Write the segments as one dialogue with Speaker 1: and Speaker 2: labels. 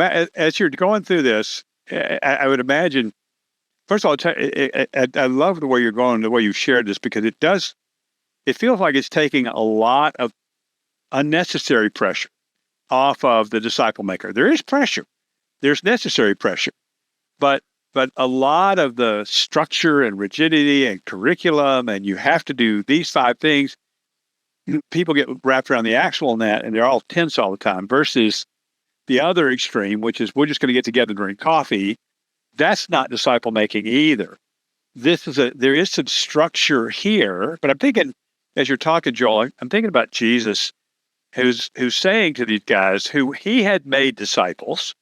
Speaker 1: As you're going through this, I would imagine, first of all, I love the way you're going, the way you shared this, because it feels like it's taking a lot of unnecessary pressure off of the disciple maker. There is pressure. There's necessary pressure. But a lot of the structure and rigidity and curriculum, and you have to do these 5 things, people get wrapped around the axle on that, and they're all tense all the time, versus the other extreme, which is we're just going to get together and drink coffee. That's not disciple making either. There is some structure here, but I'm thinking, as you're talking, Joel, I'm thinking about Jesus, who's saying to these guys who he had made disciples.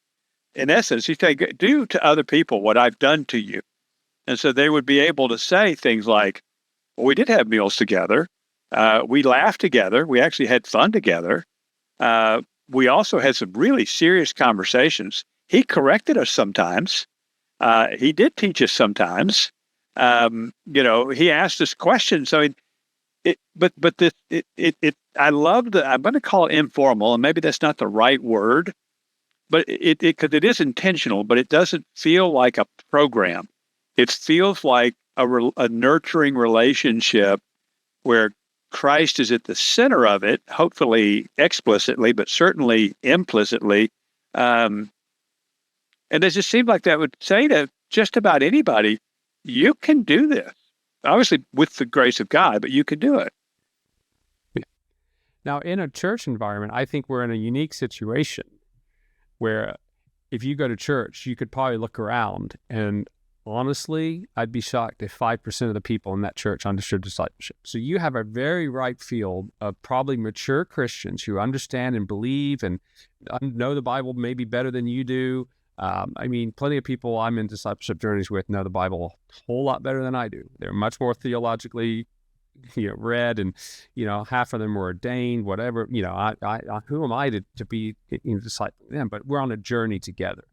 Speaker 1: In essence, he's saying, do to other people what I've done to you. And so they would be able to say things like, well, we did have meals together. We laughed together. We actually had fun together. We also had some really serious conversations. He corrected us sometimes. He did teach us sometimes. He asked us questions. So I love I'm going to call it informal, and maybe that's not the right word, but because it is intentional, but it doesn't feel like a program. It feels like a nurturing relationship where Christ is at the center of it, hopefully explicitly, but certainly implicitly. And it just seemed like that would say to just about anybody, you can do this. Obviously with the grace of God, but you can do it.
Speaker 2: Now, in a church environment, I think we're in a unique situation where if you go to church, you could probably look around, and honestly, I'd be shocked if 5% of the people in that church understood discipleship. So you have a very ripe field of probably mature Christians who understand and believe and know the Bible maybe better than you do. Plenty of people I'm in discipleship journeys with know the Bible a whole lot better than I do. They're much more theologically, read, and, half of them were ordained, whatever. Who am I to be discipling them? But we're on a journey together.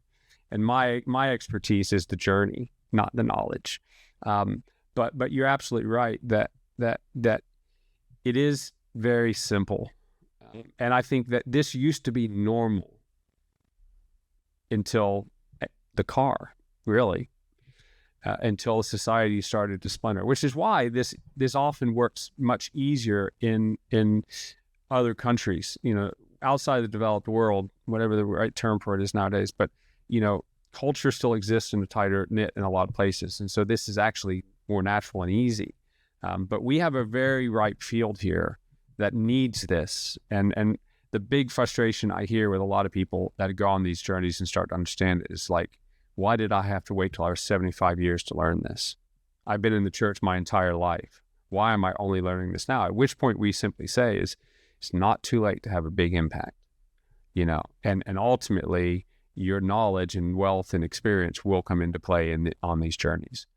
Speaker 2: And my expertise is the journey, not the knowledge. But you're absolutely right that it is very simple. And I think that this used to be normal until the car, really, until society started to splinter, which is why this often works much easier in other countries, outside the developed world, whatever the right term for it is nowadays. But, culture still exists in a tighter knit in a lot of places. And so this is actually more natural and easy. But we have a very ripe field here that needs this. And the big frustration I hear with a lot of people that go on these journeys and start to understand it is like, why did I have to wait till I was 75 years to learn this? I've been in the church my entire life. Why am I only learning this now? At which point we simply say is, it's not too late to have a big impact, and ultimately your knowledge and wealth and experience will come into play on these journeys.